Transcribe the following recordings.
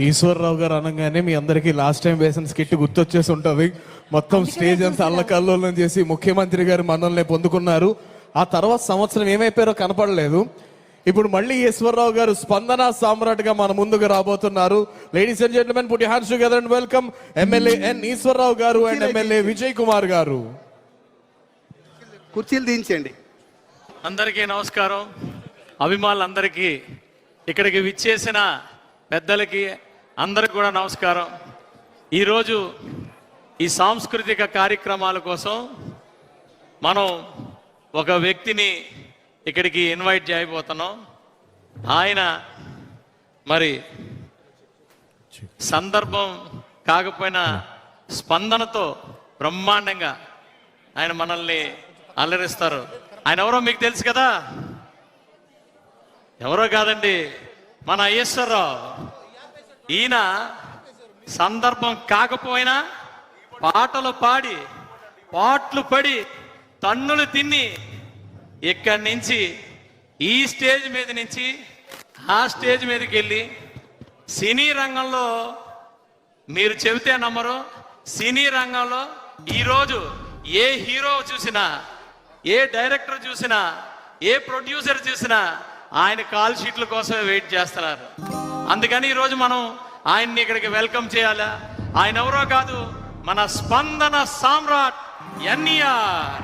ఈశ్వరరావు గారు అనగానే మీ అందరికీ లాస్ట్ టైం వేసిన స్కిట్ గుర్తొచ్చేసి ఉంటుంది. మొత్తం స్టేజ్ అంతా అల్లకల్లోలం చేసి ముఖ్యమంత్రి గారు మనల్ని పొందుకున్నారు. ఆ తర్వాత సంవత్సరం ఏమైపోయారో కనపడలేదు. ఇప్పుడు మళ్ళీ ఈశ్వరరావు గారు స్పందన సామ్రాట్ గా మన ముందుకు రాబోతున్నారు. Ladies and gentlemen, put your hands together and welcome MLA N Eswararao గారు అండ్ ఎమ్మెల్యే విజయ్ కుమార్ గారు. కుర్చీలు దించండి. అందరికీ నమస్కారం. అభిమానులందరికీ, ఇక్కడికి విచ్చేసిన పెద్దలకి అందరికి కూడా నమస్కారం. ఈరోజు ఈ సాంస్కృతిక కార్యక్రమాల కోసం మనం ఒక వ్యక్తిని ఇక్కడికి ఇన్వైట్ చేయబోతున్నాం. ఆయన మరి సందర్భం కాకపోయినా స్పందనతో బ్రహ్మాండంగా ఆయన మనల్ని అల్లరిస్తారు. ఆయన ఎవరో మీకు తెలుసు కదా, ఎవరో కాదండి, మన ఈశ్వరరావు. ఈయన సందర్భం కాకపోయినా పాటలు పాడి పాటలు పడి తన్నులు తిని ఇక్కడి నుంచి ఈ స్టేజ్ మీద నుంచి ఆ స్టేజ్ మీదకి వెళ్ళి సినీ రంగంలో మీరు చెబితే నమ్మరు, సినీ రంగంలో ఈరోజు ఏ హీరో చూసినా, ఏ డైరెక్టర్ చూసినా, ఏ ప్రొడ్యూసర్ చూసినా ఆయన కాల్ షీట్ల కోసమే వెయిట్ చేస్తున్నారు. అందుకని ఈరోజు మనం ఆయన్ని ఇక్కడికి వెల్కమ్ చేయాలా. ఆయన ఎవరో కాదు, మన స్పందన సామ్రాట్ ఎన్టీఆర్.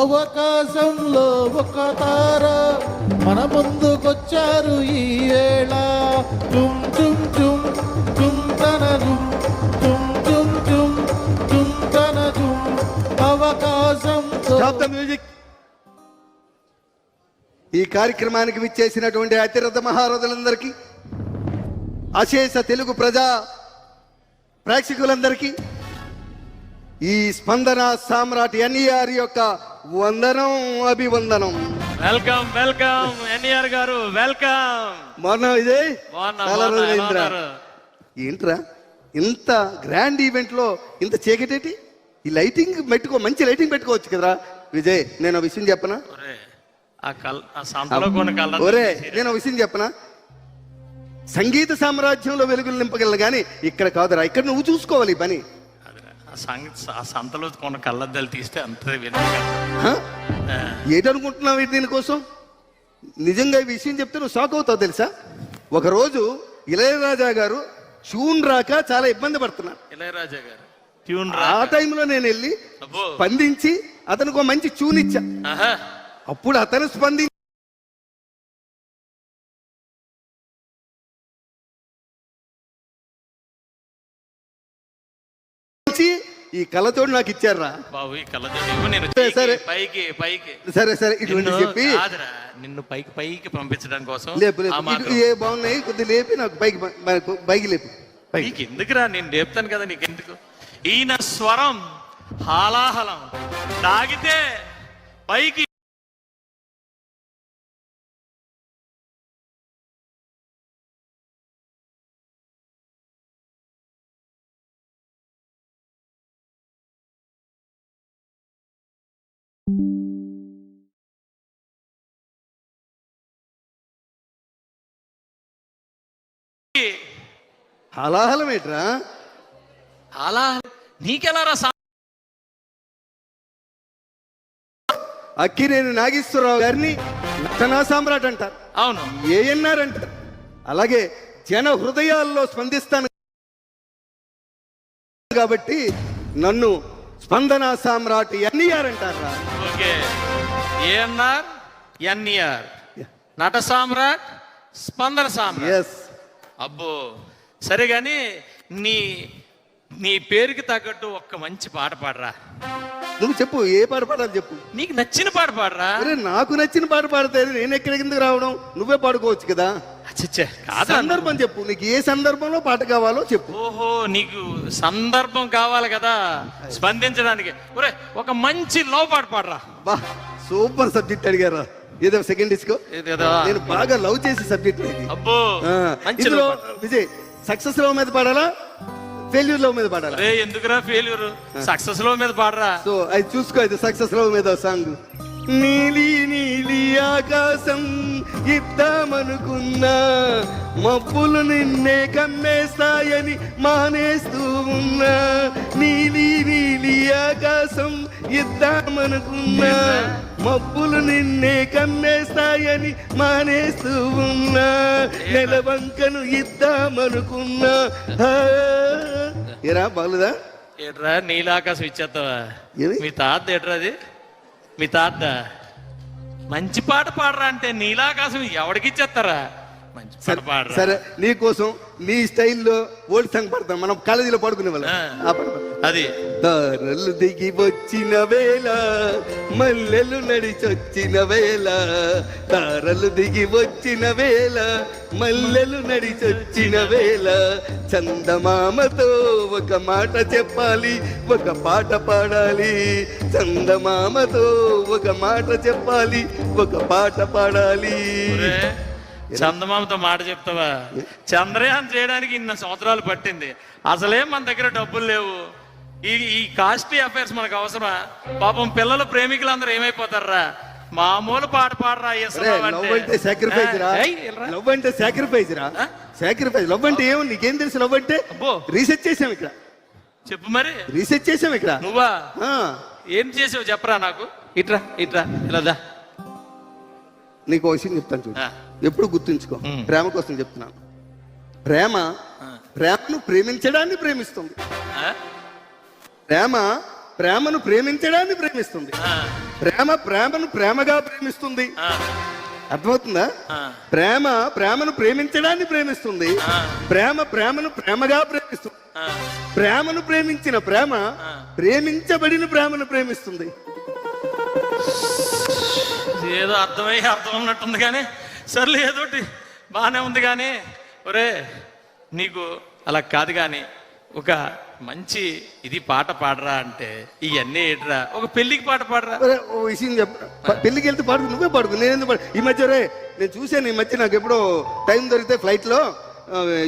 అవకాశంలో ఒక తార మన ముందుకొచ్చారు ఈ వేళ. తుమ్ తుమ్ తుమ్ తుమ్ తన తుమ్ తుమ్ తుమ్ తుమ్ తుమ్ తన తుమ్. అవకాశం. మ్యూజిక్. ఈ కార్యక్రమానికి విచ్చేసినటువంటి అతిరథ మహారథులందరికీ, అశేష తెలుగు ప్రజా ప్రేక్షకులందరికీ ఈ స్పందన సామ్రాట్ ఎన్టీఆర్ యొక్క వందనం, అభివందనం. వెల్కమ్ వెల్కమ్ ఎన్టీఆర్ గారు, వెల్కమ్. మొన్న ఇదే ఏంట్రా ఇంత గ్రాండ్ ఈవెంట్ లో ఇంత చీకటేటి? ఈ లైటింగ్ పెట్టుకో, మంచి లైటింగ్ పెట్టుకోవచ్చు కదరా విజయ్. నేను విషయం చెప్పనా? ఒరే, నేను విషయం చెప్పనా? సంగీత సామ్రాజ్యంలో వెలుగులు నింపగలను కానీ ఇక్కడ కాదురా. ఇక్కడ నువ్వు చూసుకోవాలి ఈ పని. సంతలో కొన్న కళ్ళద్దాలు తీస్తే అంత ఏటనుకుంటున్నావు దీనికోసం? నిజంగా ఈ విషయం చెప్తే నువ్వు షాక్ అవుతావు తెలుసా. ఒకరోజు ఇళయరాజా గారు ట్యూన్ రాక చాలా ఇబ్బంది పడుతున్నారు. ఇళయరాజా గారు ట్యూన్ ఆ టైంలో నేను వెళ్ళి స్పందించి అతనికి ఒక మంచి ట్యూన్ ఇచ్చా. అప్పుడు అతను స్పందించి ఈ కళ్ళతోడు నాకు ఇచ్చారా బాబు. ఈ కళ్ళతోడు సరే పైకి పైకి సరే సరే ఇటువంటి చెప్పి నిన్ను పైకి పైకి పంపించడం కోసం లేపు ఏ బాగున్నాయి కొద్దిగా లేపి నాకు పైకి పైకి లేపు. పైకి ఎందుకురా, నేను లేపుతాను కదా నీకెందుకు. ఈయన స్వరం హాలాహలం తాగితే పైకి. హలాహలం ఏంట్రా? అలా నీకెలా రా? అక్కినేని నాగేశ్వరరావు గారిని నటనా సామ్రాట్ అంటారు. అవును, ఏఎన్ఆర్ అంటారు. అలాగే జన హృదయాల్లో స్పందిస్తాను కాబట్టి నన్ను స్పందన సామ్రాట్ ఎన్టీఆర్ అంటారా? ఓకే, ఏఎన్ఆర్ ఎన్టీఆర్, నట సామ్రాట్, స్పందన సామ్రాట్. అబ్బో సరే గాని నీ పేరుకి తగ్గట్టు ఒక్క మంచి పాట పాడరా. నువ్వు చెప్పు, ఏ పాట పాడాలి చెప్పు. నీకు నచ్చిన పాట పాడరా. నాకు నచ్చిన పాట పాడితే నేను ఎక్కడికి ఎందుకు రావడం? నువ్వే పాడుకోవచ్చు కదా. సందర్భం చెప్పు, నీకు ఏ సందర్భంలో పాట కావాలో చెప్పు. ఓహో, నీకు సందర్భం కావాలి కదా స్పందించడానికి. ఒరే, ఒక మంచి లవ్ పాట పాడరా. బా, సూపర్ సబ్జెక్ట్ అడిగారా. ఏదో సెకండ్ డిస్కో, నేను బాగా లవ్ చేసే సబ్జెక్ట్ ఇది. అబ్బో, ఇందులో విజయ్ సక్సెస్ లవ్ మీద పాడాలా, ఫెయిల్యూర్ లవ్ మీద పాడాలా? ఎందుకురా ఫెయిల్యూర్, సక్సెస్ లవ్ మీద పాడరా. సో అది చూసుకో, ఇది సక్సెస్ లవ్ మీద సాంగ్. నీలి నీలి ఆకాశం ఇద్దామనుకున్నా మబ్బులు నిన్నే కమ్మేస్తాయని మానేస్తూ ఉన్నా. నీలి నీలి ఆకాశం ఇద్దామనుకున్నా మబ్బులు నిన్నే కమ్మేస్తాయని మానేస్తూ ఉన్నా. నెలవంకను ఇద్దామనుకున్నా. ఏరా బాగుదా? ఏట్రా నీలాకాశం ఇచ్చేస్తావా? ఏది? మీ తాత ఏట్రా అది? మీ తాత మంచి పాట పాడరా అంటే నీలాకాశం ఎవడికి ఇచ్చేస్తారా? మంచి పాట పాడరా. సరే నీకోసం నీ స్టైల్లో ఓల్డ్ సాంగ్ పడతాం, మనం కాలేజీలో పడుకునే వాళ్ళం. ఆ పాట పాడు. అది తారలు దిగి వచ్చిన వేళ మల్లెలు నడిచొచ్చిన వేళ, తారలు దిగి వచ్చిన వేళ మల్లెలు నడిచొచ్చిన వేళ, చందమామతో ఒక మాట చెప్పాలి ఒక పాట పాడాలి, చందమామతో ఒక మాట చెప్పాలి ఒక పాట పాడాలి. ఒరే, చందమామతో మాట చెప్తావా? చంద్రయాన్ చేయడానికి ఇన్ని సంవత్సరాలు పట్టింది, అసలే మన దగ్గర డబ్బులు లేవు. ఈ కాస్ట్లీ అఫైర్స్ మనకు అవసరమా? పాపం పిల్లలు ప్రేమికులందరూ ఏమైపోతారా? మామూలు పాట పాడరా. లవ్ అంటే సాక్రిఫైస్ రా, లవ్ అంటే సాక్రిఫైస్ రా, సాక్రిఫైస్. లవ్ అంటే ఏమో నీకేం తెలుసు? లవ్ అంటే రీసెర్చ్ చేసాం ఇక్కడ. చెప్పు మరి. రీసెర్చ్ చేసాం ఇక్కడ. నువ్వా? ఆ. ఏం చేసావు చెప్పరా నాకు. ఇట్రా ఇట్రా ఇలా. నీకు ఒక విషయం చెప్తాను చూడు, ఎప్పుడు గుర్తుంచుకో. ప్రేమ కోసం చెప్తున్నాను. ప్రేమ ప్రేమను ప్రేమించడాన్ని ప్రేమిస్తుంది. ప్రేమ ప్రేమను ప్రేమించడాన్ని ప్రేమిస్తుంది. ప్రేమ ప్రేమను ప్రేమగా ప్రేమిస్తుంది. అర్థమవుతుందా? ప్రేమ ప్రేమను ప్రేమించడాన్ని ప్రేమిస్తుంది. ప్రేమ ప్రేమను ప్రేమగా ప్రేమిస్తుంది. ప్రేమను ప్రేమించిన ప్రేమ ప్రేమించబడిన ప్రేమను ప్రేమిస్తుంది. ఏదో అర్థం ఉన్నట్టుంది కానీ సర్లే, ఏదోటి బాగానే ఉంది కానీ. ఒరే, నీకు అలా కాదు కానీ ఒక మంచి ఇది పాట పాడరా అంటే ఇవన్నీ ఏట్రా? ఒక పెళ్లికి పాట పాడరా. ఓ విషయం చెప్ప, పెళ్లికి వెళ్తే పాడుకు, నువ్వే పాడుకు, నేను ఎందుకు పాడు? ఈ మధ్య రే నేను చూశాను, ఈ మధ్య నాకు ఎప్పుడో టైం దొరికితే ఫ్లైట్లో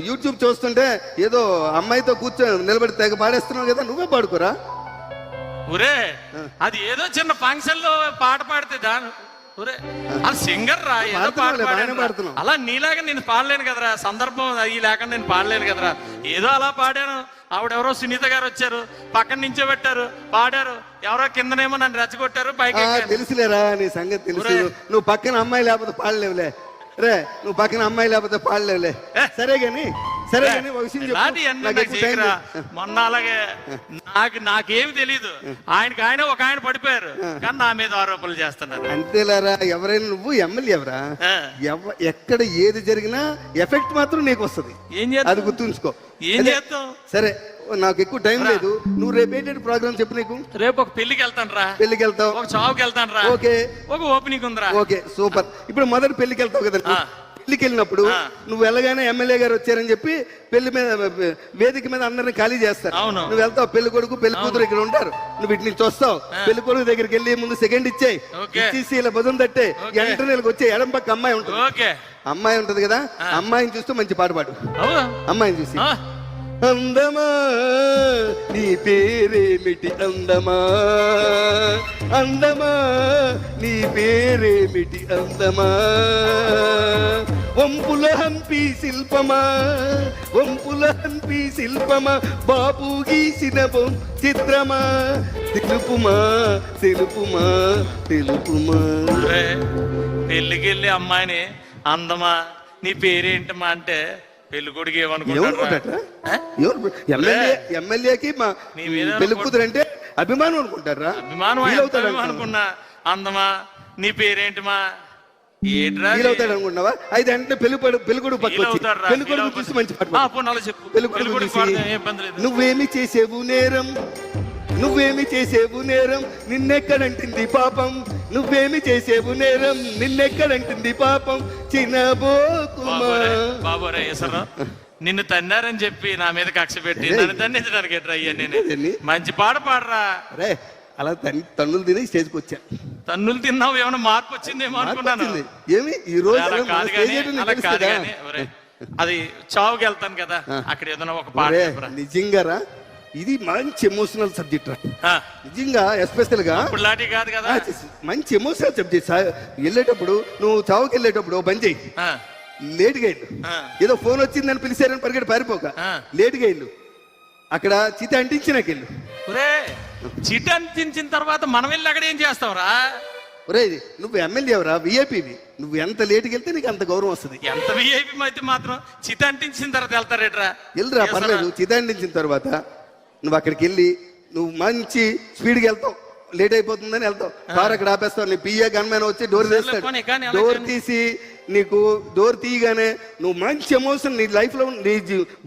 యూట్యూబ్ చూస్తుంటే ఏదో అమ్మాయితో కూర్చొని నిలబడి తెగ పాడేస్తున్నావు కదా, నువ్వే పాడుకోరా. ఒరే, అది ఏదో చిన్న ఫంక్షన్ లో పాట పాడితే దాని ఒరే అది సింగర్ రా, ఏదో పాట పాడాను. అలా నీలాగా నేను పాడలేను కదరా, సందర్భం అయ్యి లేకుండా నేను పాడలేను కదరా. ఏదో అలా పాడాను. ఆవిడెవరో సునీత గారు వచ్చారు, పక్కన నించోబెట్టారు, పాడారు. ఎవరో కిందనేమో నన్ను రెచ్చగొట్టారు, పైకి తెలుసులేరా నీ సంగతి తెలుసు. నువ్వు పక్కన అమ్మాయి లేకపోతే పాడలేవులే రే, నువ్వు పక్కన అమ్మాయి లేకపోతే పాడలేవులే. సరే గాని సరే గాని ఒక విషయం చెప్పు. మొన్న అలాగే నాకేమి తెలీదు, ఆయనకి ఒక ఆయన పడిపోయారు కానీ నా మీద ఆరోపణలు చేస్తున్నారు. అంతేలారా, ఎవరైనా నువ్వు ఎమ్మెల్యే ఎవరా, ఎక్కడ ఏది జరిగినా ఎఫెక్ట్ మాత్రం నీకు వస్తుంది. అది గుర్తుంచుకో. ఏం చేస్తాం? సరే, నాకు ఎక్కువ టైం లేదు. నువ్వు రేపు ఏంటంటే ప్రోగ్రామ్ చెప్పు. నీకు రేపు ఒక పెళ్లికి వెళ్తాను రా. పెళ్లికి వెళ్తావు? ఒక చావుకి వెళ్తాను రా. ఓకే. ఒక ఓపెనింగ్ ఉందిరా. Okay, super. ఇప్పుడు మొదటి పెళ్లికి వెళ్తావు కదా. పెళ్లికి వెళ్ళినప్పుడు నువ్వు వెళ్ళగానే ఎమ్మెల్యే గారు వచ్చారని చెప్పి పెళ్లి మీద వేదిక మీద అందరిని ఖాళీ చేస్తారు. నువ్వు వెళ్తావు, పెళ్లి కొడుకు పెళ్లి కూతురు ఇక్కడ ఉంటారు, నువ్వు ఇటు నుంచి వస్తావు. పెళ్లి కొడుకు దగ్గరికి వెళ్ళి ముందు సెకండ్ ఇచ్చేయి, ఇచ్చేసి ఇలా భుజం తట్టే ఎంటర్నెల్కి వచ్చే ఎడం పక్క అమ్మాయి ఉంటుంది. అమ్మాయి ఉంటది కదా, అమ్మాయిని చూస్తూ మంచి పాట పాడు. అమ్మాయిని చూసి, అందమా నీ పేరేమిటి అందమా, అందమా నీ పేరేమిటి అందమా, వంపుల హంపి శిల్పమా, వంపుల హంపి శిల్పమా, బాబు గీసిన చిత్రమా, తెలుపుమా తెలుపుమా తెలుపుమా. పెళ్లికి వెళ్ళి అమ్మాయిని అందమా నీ పేరేంటమ్మా అంటే పెళ్లి కొడుకు ఏమనుకుంటాడు? ఎమ్మెల్యేకి పెళ్లి కూతురు అంటే అభిమానం అనుకుంటారా? అభిమానం అనుకున్నా. అందమా నీ పేరేంటమా అవుతాడు అనుకున్నావా? అయితే అంటే పెళ్లి కొడుకు పక్క పెళ్లి కొడుకు చూసి మంచి నువ్వేమి చేసేవు నేరం, నువ్వేమి చేసేవు నేరం, నిన్నెక్కడంటుంది పాపం, నువ్వేమి చేసేవు నేరం, నిన్నెక్కడంటుంది పాపం, చిన్నబోకుమా. బాబోరే నిన్ను తన్నారని చెప్పి నా మీద కక్ష పెట్టి నన్ను తన్నించడానికి ఎట్రా అయ్యా? నేను మంచి పాట పాడరా. రే, అలా తన్నులు తిని స్టేజ్కి వచ్చా. తన్నులు తిన్నావు, ఏమైనా మార్పు వచ్చిందేమో అనుకున్నాను. ఏమి ఈ రోజు కాదు కానీ అది చావుకి వెళ్తాను కదా, అక్కడ ఏదైనా ఒక పాట నిజంగా ఇది మంచి ఎమోషనల్ సబ్జెక్ట్ రా ఆ, నిజంగా, ఎస్పెషల్ గా ఇప్పుడు లాంటి కాదు కదా. మంచి ఎమోషనల్ సబ్జెక్ట్. వెళ్ళేటప్పుడు నువ్వు చావుకి వెళ్ళేటప్పుడు ఓ పని చెయ్యి, ఆ, లేటుగా వెళ్ళు. ఆ. ఏదో ఫోన్ వచ్చిందని పిలిచారని పరిగెట్టి పారిపోక, ఆ. లేటుగా వెళ్ళు. అక్కడ చిత అంటించినాకెళ్ళు. ఒరే చిట్ అందించిన తర్వాత మనం వెళ్ళి అక్కడ ఏం చేస్తావురా? ఒరే నువ్వు ఎమ్మెల్యే ఎవరా, విఐపివి, నువ్వు ఎంత లేటుకి వెళ్తే నీకు అంత గౌరవం వస్తుంది. ఎంత విఐపి అయితే మాత్రం చిట్ అంటించిన తర్వాత వెళ్తారేట్రా? వెళ్ళరా, పర్లేదు. చిత అంటించిన తర్వాత నువ్వు అక్కడికి వెళ్ళి నువ్వు మంచి స్పీడ్కి వెళ్తావు, లేట్ అయిపోతుందని వెళ్తావు, కారు అక్కడ ఆపేస్తావు, నీ పిఏ గన్మెన్ వచ్చి డోర్ తీస్తాడు. కానీ అలా డోర్ కానీ. తీసి నీకు డోర్ తీయగానే నువ్వు మంచి ఎమోషన్ నీ లైఫ్ లో నీ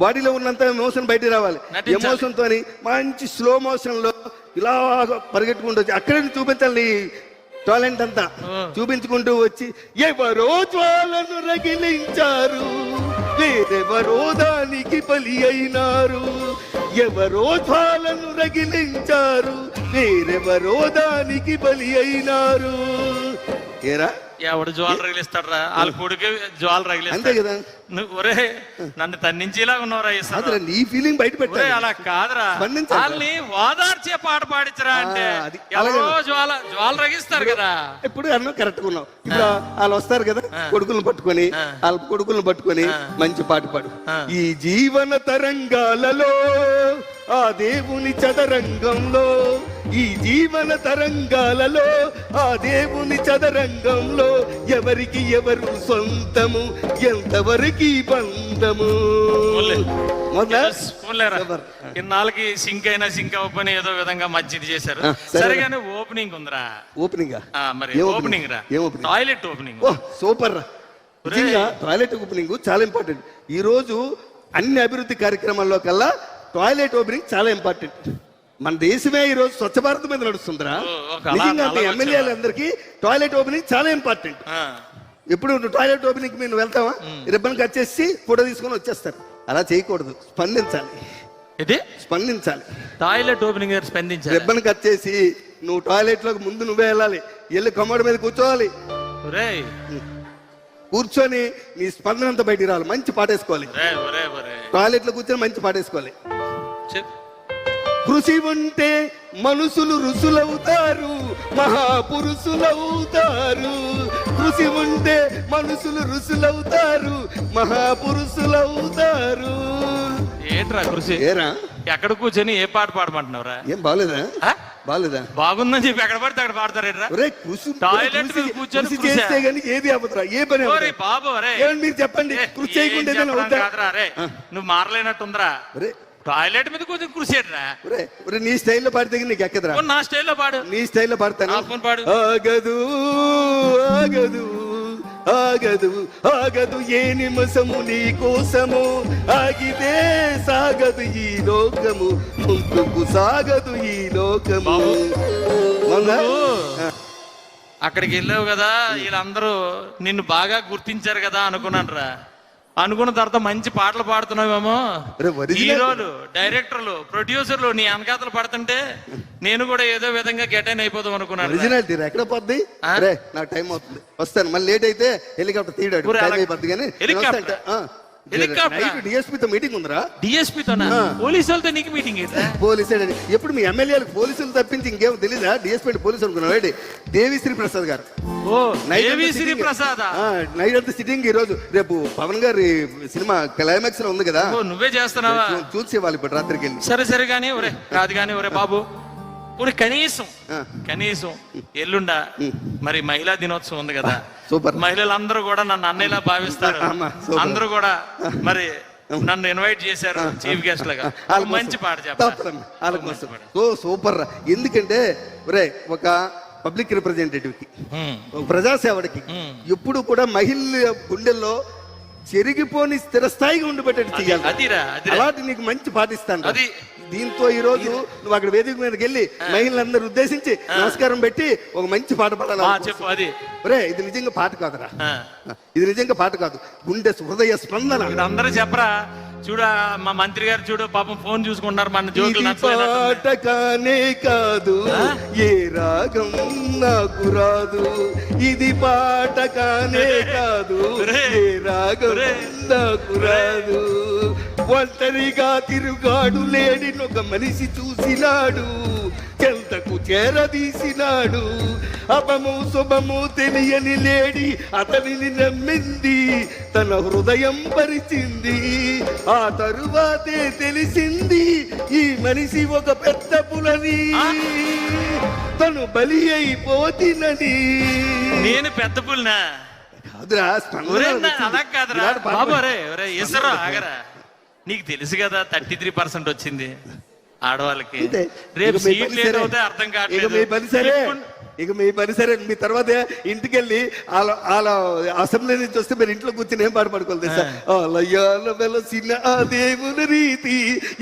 బాడీలో ఉన్నంత ఎమోషన్ బయట రావాలి. నటించాలి. ఎమోషన్ తోని మంచి స్లో మోషన్ లో ఇలా పరిగెట్టుకుంటూ వచ్చి అక్కడే చూపించాలి నీ టాలెంట్ అంతా. చూపించుకుంటూ వచ్చి ఎవరో జ్వాలను రగిలించారు, వేరెవరో దానికి బలి అయినారు, ఎవరో జ్వాలను రగిలించారు, వేరెవరో దానికి బలి అయినారు. ఏరా ఎవడు జ్వాల రగిలిస్తాడరా? వాళ్ళ కొడుకే జ్వాల అంతే రగిలిస్తాడు. కదా. నువ్వు ఒరే నన్ను తన్నించేలాగా ఉన్నవరా అసలు నీ ఫీలింగ్ బయట ఒరే పెట్టాలి. అలా కాదురా, స్పందించాలి. వాళ్ళని ఓదార్చే పాట పాడించరా అంటే అది ఎవరో అలాగే. జ్వాల రగిస్తారు కదా. ఇప్పుడు అన్న కరెక్ట్ ఉన్నావు. ఇప్పుడు వాళ్ళు వస్తారు కదా కొడుకులను పట్టుకొని, వాళ్ళ కొడుకులను పట్టుకొని మంచి పాట పాడు. ఈ జీవన తరంగాలలో ఆ దేవుని చదరంగంలో, ఈ జీవన తరంగాలలో ఆ దేవుని చదరంగంలో ఎవరికి ఎవరు సొంతము, ఎంతవరకు బంధము. పోన్లేరా. ఇన్నాళ్ళకి సింక్ అయినా సింక్ అవ్వని ఏదో విధంగా మధ్యది చేశారు. సరిగానే ఓపెనింగ్ ఉందిరా. ఓపెనింగ్ మరి ఓపెనింగ్ రా, టాయిలెట్ ఓపెనింగ్. ఓ సూపర్ రా. నిజంగా టాయిలెట్ ఓపెనింగ్ చాలా ఇంపార్టెంట్. ఈ రోజు అన్ని అభివృద్ధి కార్యక్రమాల్లో కల్లా టాయిలెట్ ఓపెనింగ్ చాలా ఇంపార్టెంట్. మన దేశమే ఈ రోజు స్వచ్ఛ భారత్ మీద నడుస్తుందిరా. నిజంగా మీ ఎమ్మెల్యేలందరికీ టాయిలెట్ ఓపెనింగ్ చాలా ఇంపార్టెంట్. ఎప్పుడు నువ్వు టాయిలెట్ ఓపెనింగ్ మీరు వెళ్తావా, రిబ్బన్ కట్ చేసి ఫోటో తీసుకొని వచ్చేస్తారు. అలా చేయకూడదు, స్పందించాలి. ఇది స్పందించాలి. టాయిలెట్ ఓపెనింగ్ స్పందించాలి. రిబ్బన్ కట్ చేసి నువ్వు టాయిలెట్ లోకి ముందు నువ్వే వెళ్ళాలి, వెళ్ళి కమోడ్ మీద కూర్చోవాలి. ఒరేయ్ కూర్చొని నీ స్పందన అంతా బయటికి రావాలి. మంచి పాట వేసుకోవాలి. టాయిలెట్ లో కూర్చొని మంచి పాట వేసుకోవాలి. కృషి ఉంటే మనుషులు ఋషులవుతారు, మహాపురుషులవుతారు. కృషి ఉంటే మనుషులు ఋషులవుతారు, మహాపురుషులవుతారు. ఏంట్రా కృషి? ఏరా ఎక్కడ కూర్చొని ఏ పాట పాడమంటున్నావురా? ఏం బాగాలేదా? బాగాలేదా? బాగుందని చెప్పి ఎక్కడ పడితే అక్కడ పాడతారేట్రా? టాయిలెట్ కృషి చేస్తే గానీ ఏది అవ్వదురా, ఏ పని అవ్వదు. బాబు మీరు చెప్పండి, కృషి చేయకుండా ఏదైనా అవుతా? నువ్వు మారలేనట్టుందిరా. టాయిలెట్ మీద కొంచెం కృషి నీ స్టైల్లో పాడితే నీకు ఎక్కదరా. నా స్టైల్లో పాడు. నీ స్టైల్లో పాడతాను. పాడు. ఆగదు ఆగదు ఆగదు ఆగదు ఏ నిమిషము నీ కోసము, ఆగితే సాగదు ఈ లోకము, ముందుకు సాగదు ఈ లోకము. అక్కడికి వెళ్ళావు కదా, వీళ్ళందరూ నిన్ను బాగా గుర్తించారు కదా అనుకున్నాను రా. అనుకున్న తర్వాత మంచి పాటలు పాడుతున్నావేమో. హీరోలు, డైరెక్టర్లు, ప్రొడ్యూసర్లు నీ వెనకాతలు పడుతుంటే నేను కూడా ఏదో విధంగా గెటైన్ అయిపోదాం అనుకున్నాను. ఒరిజినాలిటీ ఎక్కడ పోద్ది? నాకు టైం అవుతుంది, వస్తాను. మళ్ళీ లేట్ అయితే హెలికాప్టర్ తీయడాడు టైం అయిపోద్ది. కానీ డిఎస్పీతో మీటింగ్ ఉందిరా. డిఎస్పీతోనా? పోలీసులతో నీకు మీటింగ్? పోలీసు ఎప్పుడు మీ ఎమ్మెల్యేలకు పోలీసులు తప్పించి ఇంకేం తెలీదా? డిఎస్పీ పోలీసు అనుకున్నాడు. దేవిశ్రీ ప్రసాద్ గారు. దేవిశ్రీ ప్రసాద్ నైట్ అంతా సిట్టింగ్. ఈ రోజు రేపు పవన్ గారి సినిమా క్లైమాక్స్ లో ఉంది కదా, నువ్వే చేస్తున్నావా? చూసి వాళ్ళు ఇప్పుడు రాత్రికి వెళ్ళి. సరే కానీ ఒరే కాదు కానీ ఒరే బాబు, కనీసం ఎల్లుండా మరి మహిళా దినోత్సవం ఉంది కదా. సూపర్. మహిళలందరూ కూడా నన్ను అన్నయ్యలా భావిస్తారు. అందరూ కూడా మరి నన్ను ఇన్వైట్ చేశారు చీఫ్ గెస్ట్ లాగా. మంచి పాట చెప్పాలి. సూపర్. ఎందుకంటే ఒరే ఒక పబ్లిక్ రిప్రజెంటేటివ్ కి, ప్రజాసేవడికి ఎప్పుడు కూడా మహిళల గుండెల్లో చెరిగిపోని స్థిరస్థాయిగా ఉండిపెట్టేట్టు చేయాలి. అలాంటి నీకు మంచి పాటిస్తాను. దీంతో ఈ రోజు నువ్వు అక్కడ వేదిక మీదకి వెళ్ళి మహిళలందరూ ఉద్దేశించి నమస్కారం పెట్టి ఒక మంచి పాట పాడాలి. చెప్పు. అది ఇది నిజంగా పాట కాదురా, ఇది నిజంగా పాట కాదు, గుండె హృదయ స్పందన. అందరూ చెప్పరా. చూడ మా మంత్రి గారు చూడు పాపం ఫోన్ చూసుకుంటారు. మన జోకులు పాట కానే కాదు, ఏ రాగం నాకు రాదు. ఇది పాట కానే కాదు, ఏ రాగం నాకు రాదు. ఒంటరిగా తిరుగాడు లేడినొక మనిషి చూసినాడు, చెంతకు చేరదీసినాడు. అపము శుభము తెలియని లేడి అతనిని నమ్మింది, తన హృదయం పరిచింది. ఆ తరువాతే తెలిసింది ఈ మనిషి ఒక పెద్ద పులని, తను బలి అయిపోతినని. నేను పెద్ద పుల్నా? కాదురా, ఒరే స్పందన వచ్చింది. అలా కాదురా విరాట్ పాట బాబు, పాడు. రే ఒరే ఈశ్వరా ఆగరా. నీకు తెలుసు కదా 33% వచ్చింది ఆడవాళ్ళకి. అంతే. రేపు ఇక మీ సీట్ పని లేట్ సరే. అవుతే అర్థం ఇక మీ కావట్లేదు. పని సరే, ఇప్పుడు- ఇక మీ పని సరే. మీ తర్వాత ఇంటికి వెళ్ళి వాళ్ళ అసెంబ్లీ నుంచి వస్తే మీరు ఇంట్లో కూర్చొని ఏం పాట పాడుకోవాలి తెలుసా? ఆలయాల వెలసిన ఆ దేవుని రీతి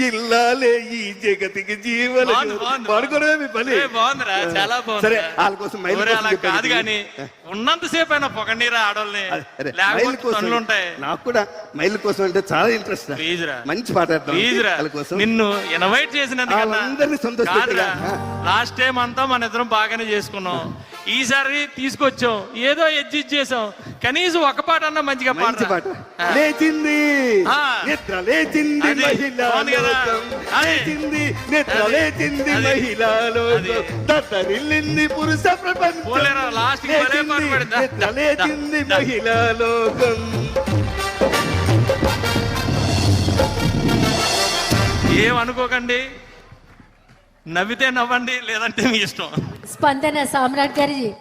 ఇల్లాలే ఈ జగతికి జీవన. బాగుంది, బాగుంది. పాడుకోవడమే మీ పని. ఏ, బాగుందిరా, చాలా బాగుంది. సరే, వాళ్ళ కోసం మైలు ఒరే, కోసం అలా చెప్పాను కాదు ఇది. కానీ ఉన్నంతసేపు అయినా పొగండిరా ఆడవాళ్ళని, అరే, మైలు లేకపోతే కోసం పనులు ఉంటాయి. నాకు కూడా మైలు కోసం అంటే చాలా ఇంట్రెస్ట్. ప్లీజ్ రా, మంచి పాట వేద్దాం. ప్లీజ్ రా. వాళ్ళ కోసం నిన్ను ఇన్వైట్ చేసినందుకన్నా వాళ్ళందరినీ సంతోషపెట్టేగా. లాస్ట్ టైం అంతా మన ఇద్దరం బాగానే చేసుకున్నాం. ఈసారి తీసుకొచ్చాం, ఏదో అడ్జస్ట్ చేసాం. కనీసం ఒక పాట అన్నా మంచిగా మంచి పాట. పాడరా. లేచింది ఆ. నిద్ర లేచింది అది మహిళా బాగుంది కదా. లోకం. అది. లేచింది నిద్ర అది. లేచింది అది. మహిళా లోకం. అది. తత్తరిల్లింది పురుష ప్రపంచం. పోలేరా, last కి భలే పాట లేచింది పాడిందా? నిద్ర లేచింది దా. మహిళా లోకం. ఏమనుకోకండి, నవ్వితే నవ్వండి, లేదంటే మీ ఇష్టం. స్పందన సామ్రాట్ గారి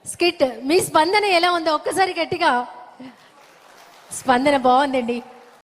స్కిట్, మీ స్పందన ఎలా ఉందో ఒక్కసారి గట్టిగా. స్పందన బాగుందండి.